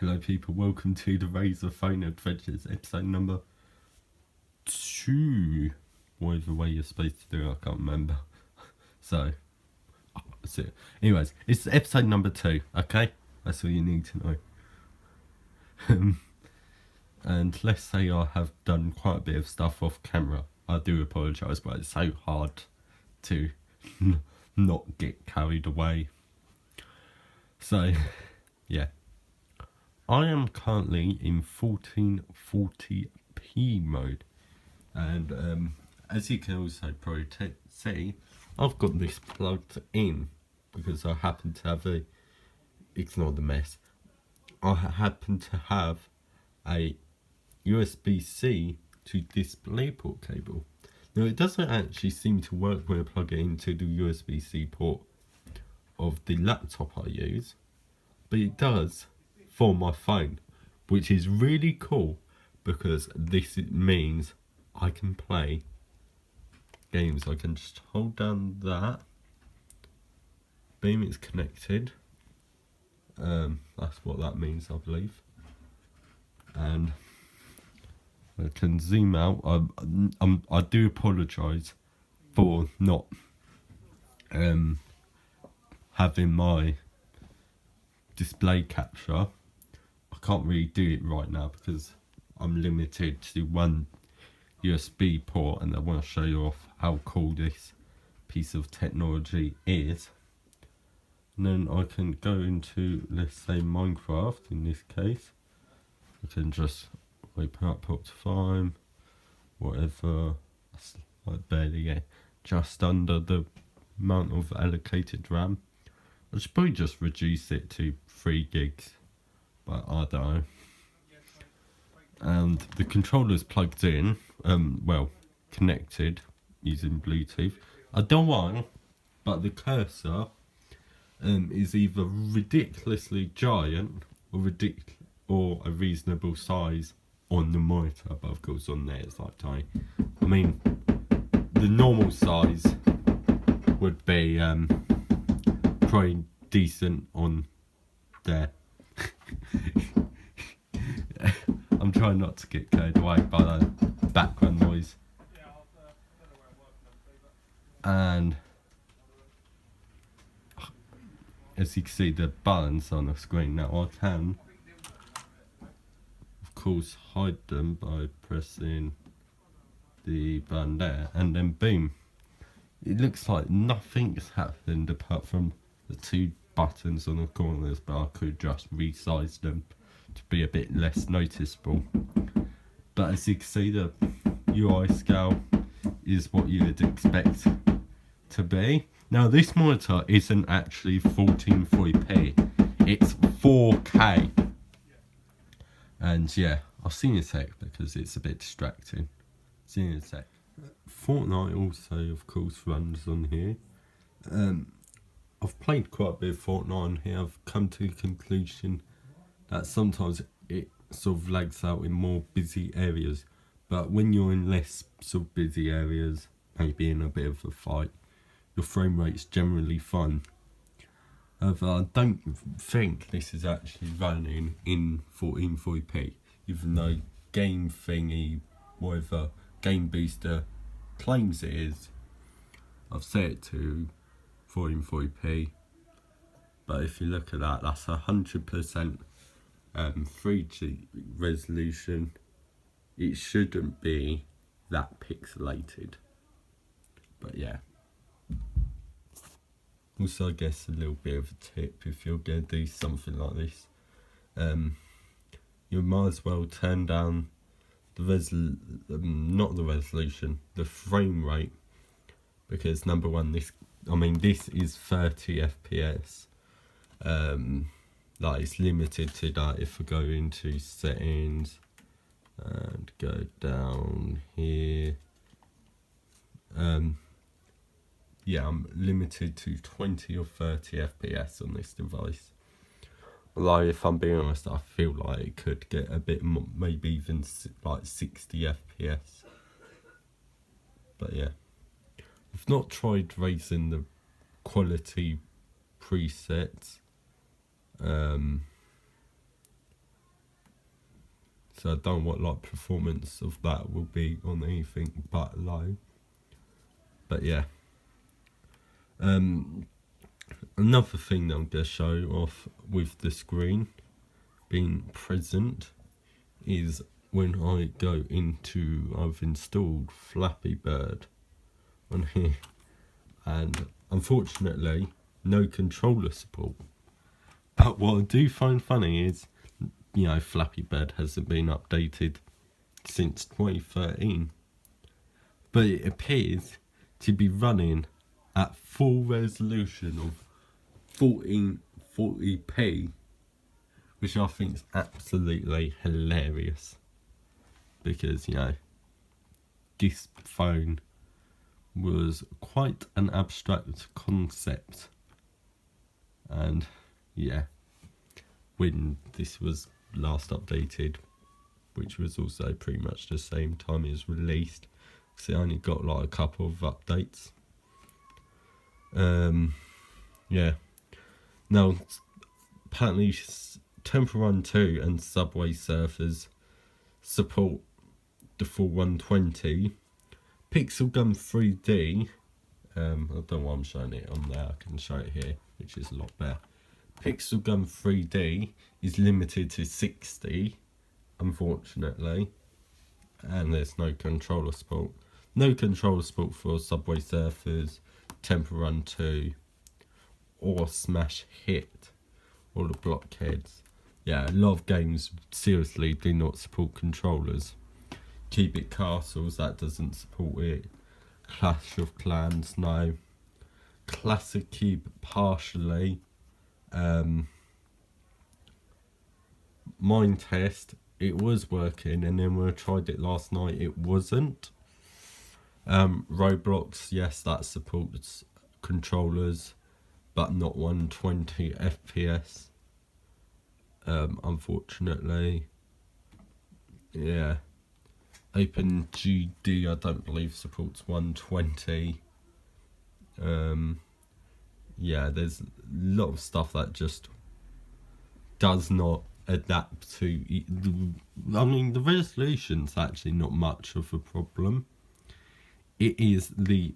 Hello people, welcome to the Razer Phone Adventures, episode number 2. Whatever way you're supposed to do it, I can't remember. So, that's it. Anyways, it's episode number 2, okay? That's all you need to know. And let's say I have done quite a bit of stuff off camera. I do apologise, but it's so hard to not get carried away. So, yeah. I am currently in 1440p mode, and as you can also probably see, I've got this plugged in because I happen to have ignore the mess, I happen to have a USB-C to DisplayPort cable. Now it doesn't actually seem to work when I plug it into the USB-C port of the laptop I use, but it does for my phone, which is really cool because this means I can play games. I can just hold down that, boom, it's connected. That's what that means, I believe. And I can zoom out. I do apologise for not having my display capture. I can't really do it right now because I'm limited to one USB port, and I want to show you off how cool this piece of technology is. And then I can go into, let's say, Minecraft in this case. I can just open up Optifine, whatever. That's like barely just under the amount of allocated RAM. I should probably just reduce it to 3 gigs, but I don't know. And the controller's plugged in, well, connected using Bluetooth. I don't know, but the cursor is either ridiculously giant or a reasonable size on the monitor, but of course on there it's like tiny. I mean, the normal size would be probably decent on there. I'm trying not to get carried away by the background noise. And as you can see, the buttons on the screen now, I can of course hide them by pressing the button there, and then boom, it looks like nothing's happened apart from the 2 buttons on the corners, but I could just resize them to be a bit less noticeable. But as you can see, the UI scale is what you would expect to be. Now this monitor isn't actually 1440p, it's 4K. And yeah, I'll see you in a sec because it's a bit distracting. See you in a sec. Fortnite also of course runs on here. I've played quite a bit of Fortnite on here. I've come to the conclusion that sometimes it sort of lags out in more busy areas, but when you're in less sort of busy areas, maybe in a bit of a fight, your frame rate's generally fine. However, I don't think this is actually running in 1440p, even though Game Thingy, whatever, Game Booster claims it is. I've set it to 1440p, but if you look at that, that's 100% 3G resolution. It shouldn't be that pixelated, but yeah. Also, I guess a little bit of a tip if you're going to do something like this, you might as well turn down the not the resolution, the frame rate, because number one, this is 30 FPS. Like, it's limited to that. If I go into settings and go down here, yeah, I'm limited to 20 or 30 FPS on this device. Although, if I'm being honest, I feel like it could get a bit more, maybe even like 60 FPS. But yeah, I've not tried raising the quality presets. so I don't know what like performance of that will be on anything but low. But yeah. Another thing that I'm going to show off with the screen being present is when I go into, I've installed Flappy Bird on here, and unfortunately no controller support. But what I do find funny is, you know, Flappy Bird hasn't been updated since 2013, but it appears to be running at full resolution of 1440p, which I think is absolutely hilarious, because, you know, this phone was quite an abstract concept, and yeah, when this was last updated, which was also pretty much the same time it was released, because it only got like a couple of updates. Yeah. Now, apparently Temple Run 2 and Subway Surfers support the full 120. Pixel Gun 3D, I don't know why I'm showing it on there, I can show it here, which is a lot better. Pixel Gun 3D is limited to 60, unfortunately, and there's no controller support. No controller support for Subway Surfers, Temple Run 2, or Smash Hit, or the Blockheads. Yeah, a lot of games seriously do not support controllers. Cubic Castles, that doesn't support it. Clash of Clans, no. Classic Cube, partially. Mind Test, it was working, and then when I tried it last night, it wasn't. Roblox, yes, that supports controllers, but not 120 FPS. Unfortunately. Yeah. OpenGD, I don't believe supports 120. Yeah, there's a lot of stuff that just does not adapt to. I mean, the resolution's actually not much of a problem. It is the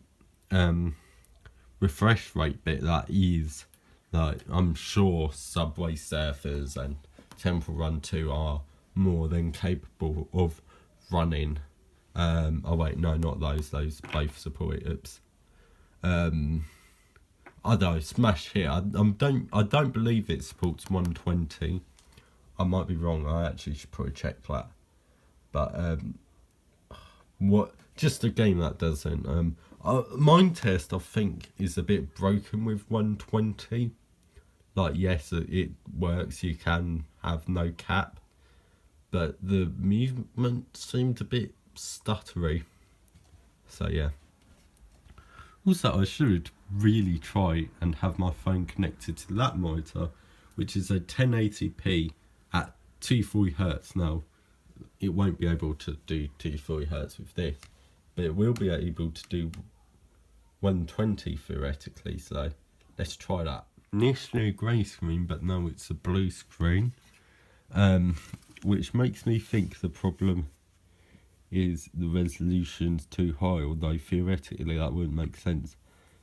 refresh rate bit that is, like, I'm sure Subway Surfers and Temple Run 2 are more than capable of running. Oh wait, no, not those both support it. Oops. I don't know, Smash Hit, I don't believe it supports 120. I might be wrong, I actually should probably check that. But just a game that doesn't. Mind Test, I think, is a bit broken with 120. Like, yes, it works, you can have no cap, but the movement seemed a bit stuttery. So yeah. Also, I should really try and have my phone connected to that monitor, which is a 1080p at 240Hz. Now, it won't be able to do 240Hz with this, but it will be able to do 120 theoretically, so let's try that. Initially a grey screen, but now it's a blue screen, which makes me think the problem is the resolution's too high, although theoretically that wouldn't make sense,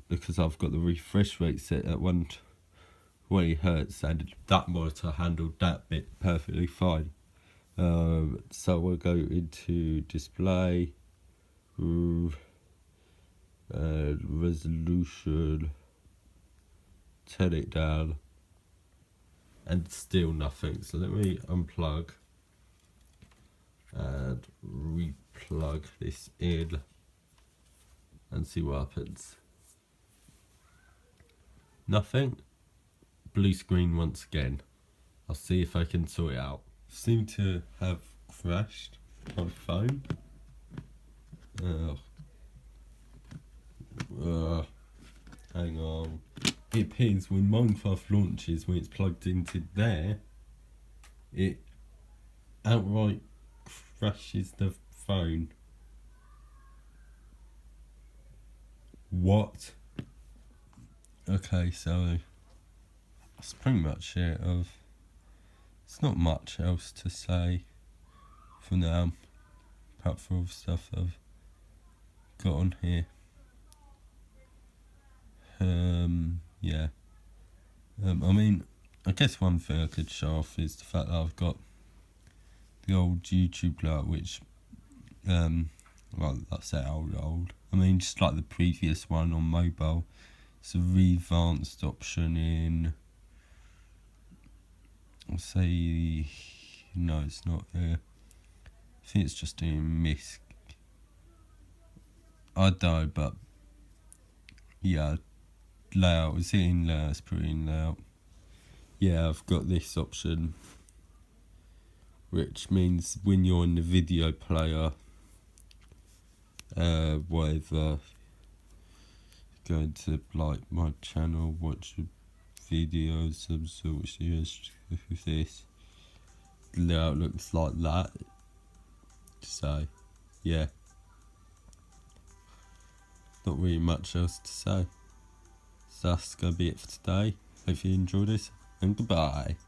because I've got the refresh rate set at 120Hz and that monitor handled that bit perfectly fine. So we'll go into display, resolution, turn it down, and still nothing. So let me unplug and replug this in and see what happens. Nothing. Blue screen once again. I'll see if I can sort it out. Seem to have crashed my phone. Hang on. It appears when Minecraft launches, when it's plugged into there, it outright crashes the phone. What? Okay, so that's pretty much it. It's not much else to say for now, apart from all the stuff I've got on here. Yeah. I mean, I guess one thing I could show off is the fact that I've got the old YouTube layout, which, like I said, old. I mean, just like the previous one on mobile, it's a advanced option in, I'll say, no, it's not here. I think it's just in MISC. I don't know, but yeah, layout, is it in layout? It's pretty in layout. Yeah, I've got this option, which means when you're in the video player, whatever, go into like my channel, watch videos, some sort of series with this. The layout looks like that. So, yeah. Not really much else to say. So that's going to be it for today. Hope you enjoyed this, and goodbye.